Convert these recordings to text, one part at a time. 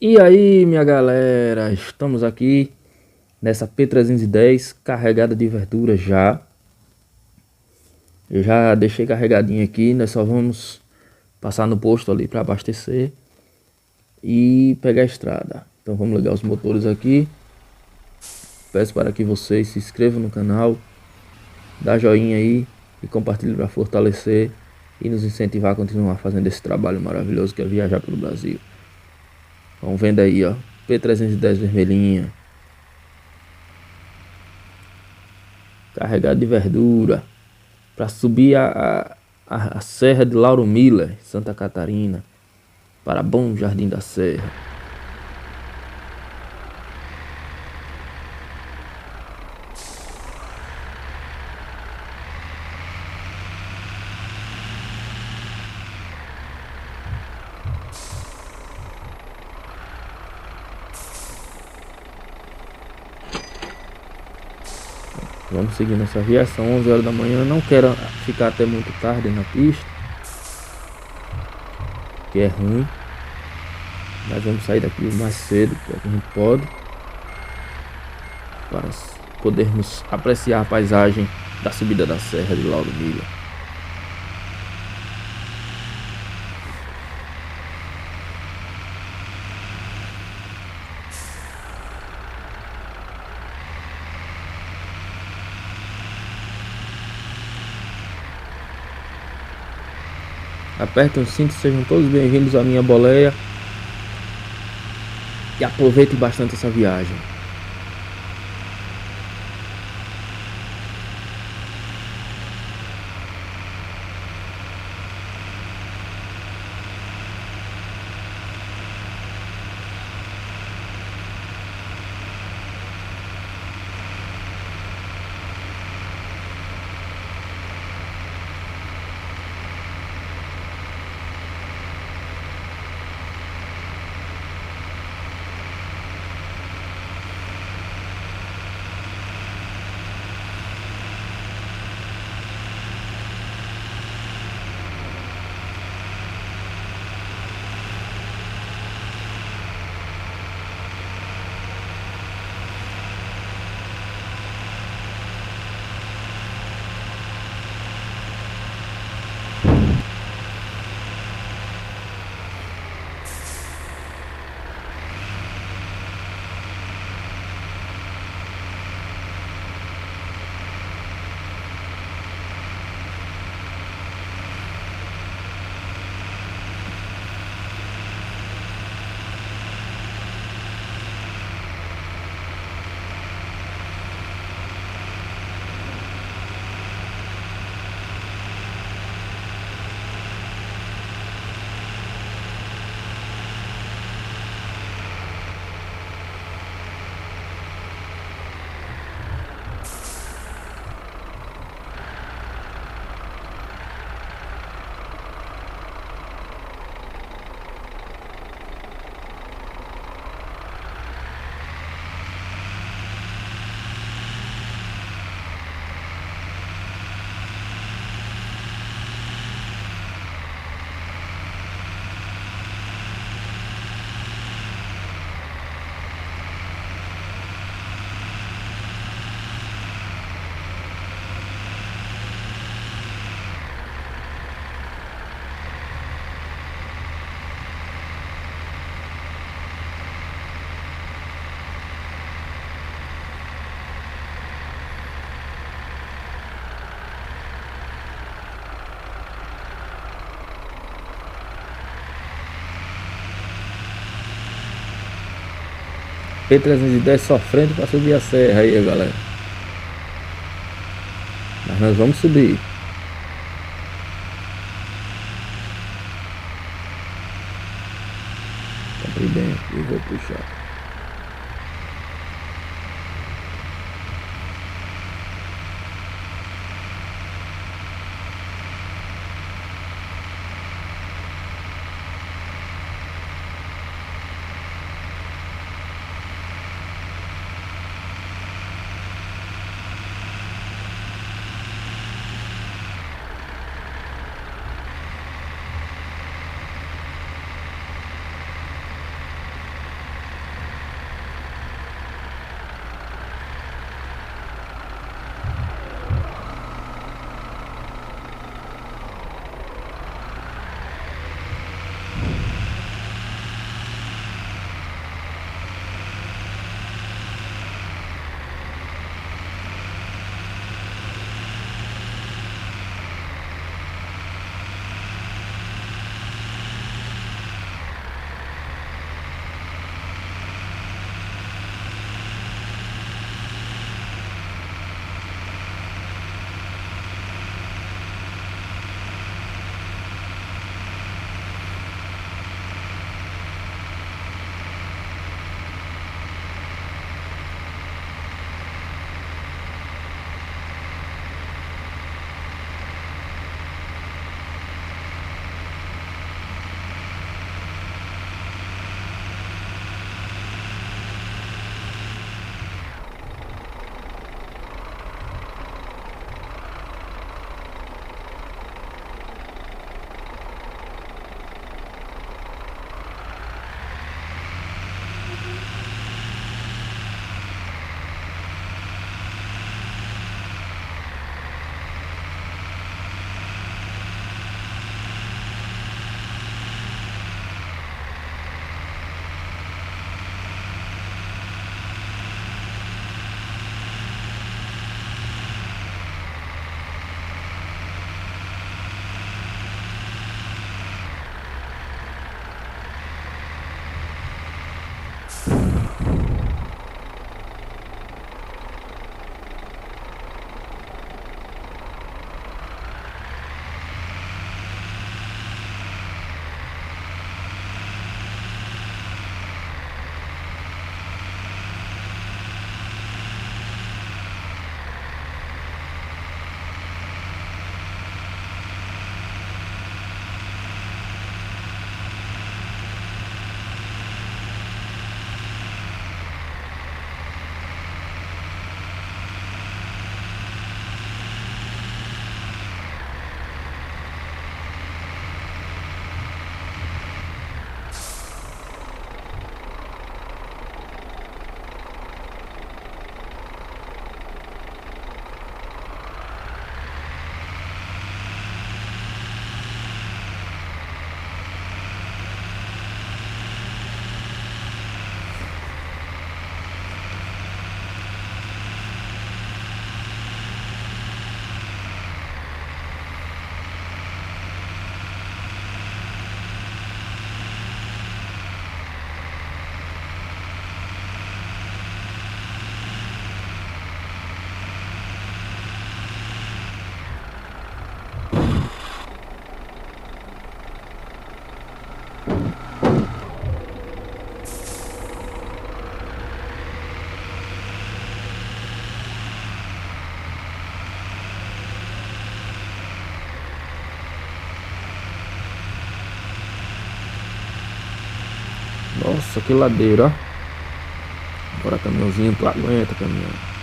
E aí, minha galera, estamos aqui nessa P310 carregada de verdura já. Eu já deixei carregadinho aqui, nós só vamos passar no posto ali para abastecer e pegar a estrada. Então vamos ligar os motores aqui. Peço para que vocês se inscrevam no canal, dá joinha aí e compartilhe para fortalecer e nos incentivar a continuar fazendo esse trabalho maravilhoso que é viajar pelo Brasil. Vamos vendo aí, ó, P310 vermelhinha, carregado de verdura, para subir a Serra de Lauro Miller, Santa Catarina, para Bom Jardim da Serra. Vamos seguir nossa viagem, são 11 horas da manhã, não quero ficar até muito tarde na pista, que é ruim, mas vamos sair daqui o mais cedo que a gente pode, para podermos apreciar a paisagem da subida da Serra de Lauro Miller. Apertem o cinto, sejam todos bem-vindos à minha boleia e aproveitem bastante essa viagem. P310 sofrendo para subir a serra aí, galera. Mas nós vamos subir. Comprei bem aqui, vou puxar. Nossa, que ladeira, ó. Bora, caminhãozinho, tu aguenta, caminhão.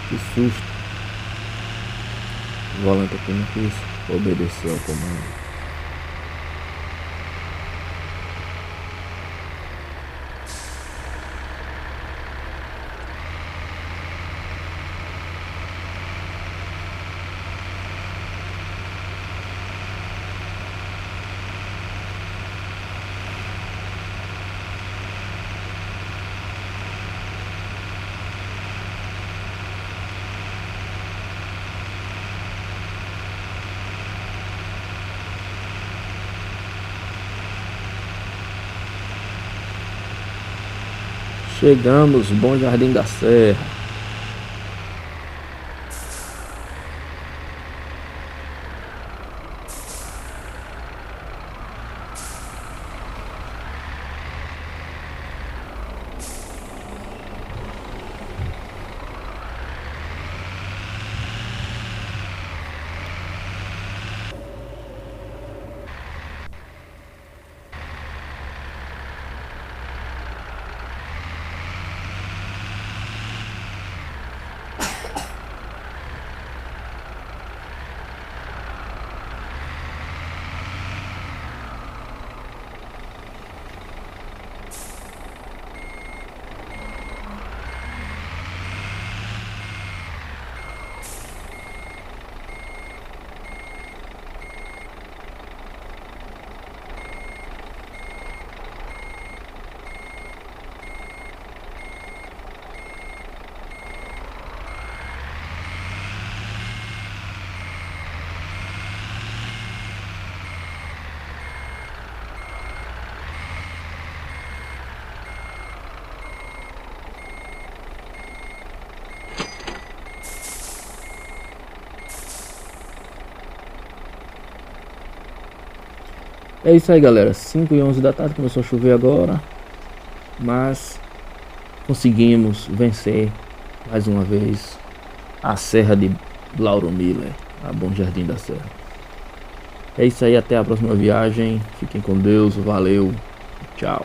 Que susto. O volante aqui não quis obedecer ao comando. Chegamos, Bom Jardim da Serra. É isso aí, galera. 5h11 da tarde, começou a chover agora, mas conseguimos vencer mais uma vez a Serra de Lauro Miller, a Bom Jardim da Serra. É isso aí, até a próxima viagem. Fiquem com Deus, valeu, tchau.